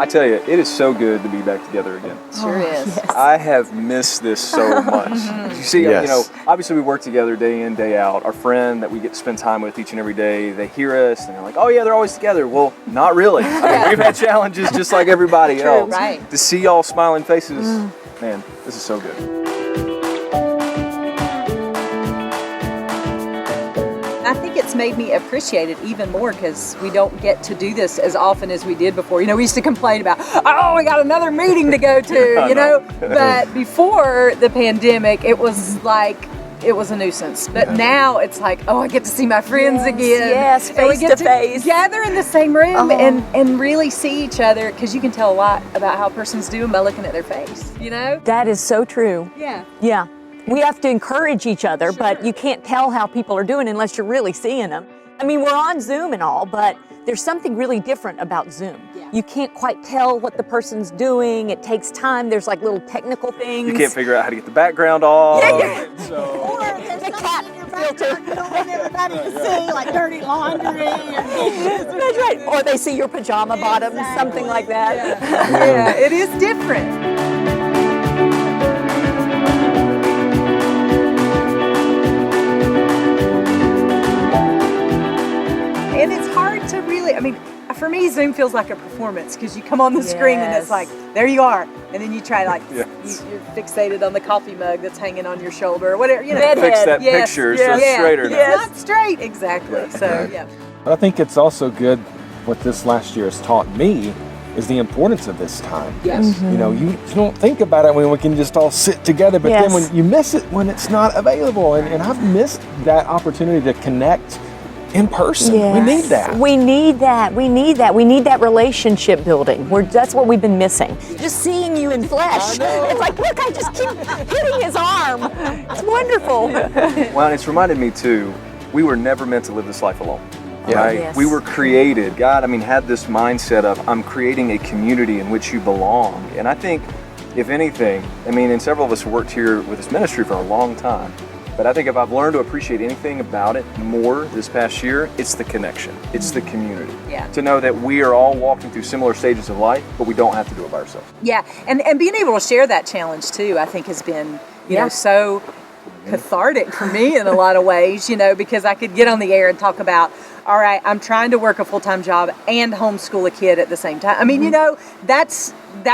I tell you, it is so good to be back together again. Sure is. Yes. I have missed this so much. You see, Yes. you know, obviously we work together day in, day out. Our friend that we get to spend time with each and every day, they hear us and they're like, oh yeah, they're always together. Well, not really. I mean, we've had challenges just like everybody else. right. To see y'all smiling faces, man, this is so good. I think it's made me appreciate it even more because we don't get to do this as often as we did before. You know, we used to complain about, oh, we got another meeting to go to, you know. But before the pandemic, it was like, it was a nuisance. But now it's like, oh, I get to see my friends again. Yes, And we face get to face. gather in the same room and really see each other because you can tell a lot about how a person's doing by looking at their face, you know? That is so true. Yeah. Yeah. We have to encourage each other, but you can't tell how people are doing unless you're really seeing them. I mean, we're on Zoom and all, but there's something really different about Zoom. Yeah. You can't quite tell what the person's doing. It takes time. There's like little technical things. You can't figure out how to get the background off. Yeah. So. Or there's The something cat in your filter. background you don't want everybody to see, like dirty laundry. That's right. Or they see your pajama bottoms, something like that. Yeah, it is different. And it's hard to really, I mean, for me, Zoom feels like a performance because you come on the screen and it's like, there you are. And then you try like, you're fixated on the coffee mug that's hanging on your shoulder or whatever, you know. Fix that picture so it's straighter now. It's not straight, exactly. So, yeah. But I think it's also good what this last year has taught me is the importance of this time. Yes. You know, you don't think about it when we can just all sit together, but then when you miss it when it's not available. And I've missed that opportunity to connect in person. Yes. We need that. We need that. We need that. We need that relationship building. That's what we've been missing. Just seeing you in flesh. It's like, look, I just keep hitting his arm. It's wonderful. Well, and it's reminded me too, we were never meant to live this life alone. Right? Yes. We were created. God, I mean, had this mindset of I'm creating a community in which you belong. And I think, if anything, I mean, and several of us worked here with this ministry for a long time. But I think if I've learned to appreciate anything about it more this past year, it's the connection. It's the community. Yeah. To know that we are all walking through similar stages of life, but we don't have to do it by ourselves. Yeah, and being able to share that challenge too, I think has been, you know, so cathartic for me in a lot of ways, you know, because I could get on the air and talk about, all right, I'm trying to work a full-time job and homeschool a kid at the same time. I mean, you know, that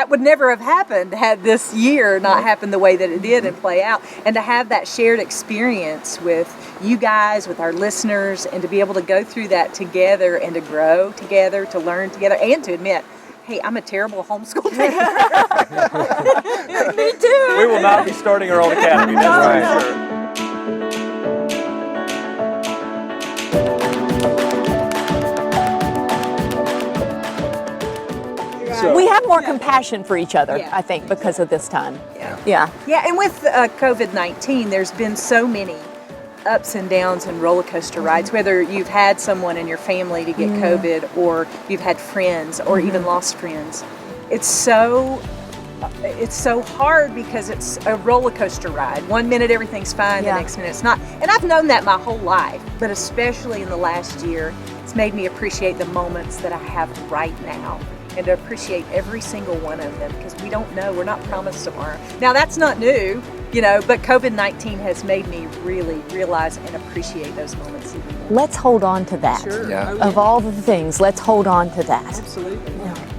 would never have happened had this year not happened the way that it did and play out. And to have that shared experience with you guys, with our listeners, and to be able to go through that together and to grow together, to learn together, and to admit, hey, I'm a terrible homeschool parent. Me too. We will not be starting our own academy. That's for sure. We have more compassion for each other, I think, because of this time. Yeah. Yeah, and with COVID-19, there's been so many ups and downs and roller coaster rides, whether you've had someone in your family to get COVID or you've had friends or even lost friends. It's so hard because it's a roller coaster ride. 1 minute everything's fine, the next minute it's not. And I've known that my whole life, but especially in the last year, it's made me appreciate the moments that I have right now and to appreciate every single one of them because we don't know, we're not promised tomorrow. Now that's not new, you know, but COVID-19 has made me really realize and appreciate those moments even more. Let's hold on to that. Sure. Yeah. Of all the things, let's hold on to that. Absolutely.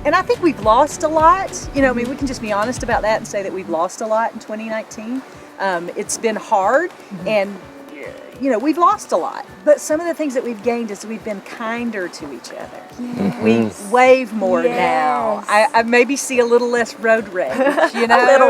And I think we've lost a lot. You know, I mean, we can just be honest about that and say that we've lost a lot in 2019. It's been hard and, you know, we've lost a lot. But some of the things that we've gained is we've been kinder to each other. We wave more now. I maybe see a little less road rage, you know? A little.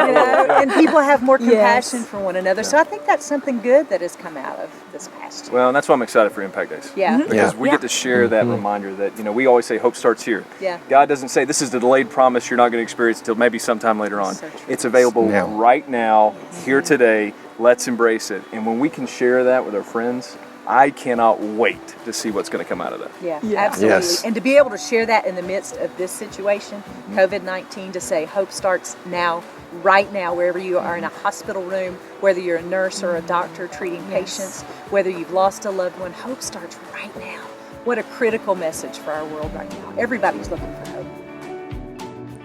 You know, and people have more compassion for one another. So I think that's something good that has come out of this past year. Well, and that's why I'm excited for Impact Days. Yeah. Because we get to share that reminder that, you know, we always say hope starts here. Yeah. God doesn't say this is the delayed promise you're not going to experience until maybe sometime later on. So true. It's available right now, here today. Let's embrace it. And when we can share that with our friends, I cannot wait to see what's going to come out of that. Yeah, absolutely. Yes. And to be able to share that in the midst of this situation, COVID-19, to say hope starts now, right now, wherever you are in a hospital room, whether you're a nurse or a doctor treating patients, whether you've lost a loved one, hope starts right now. What a critical message for our world right now. Everybody's looking for hope.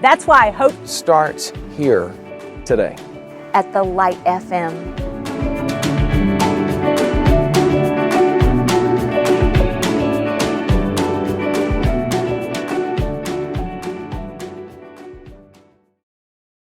That's why hope starts here today. At the Light FM.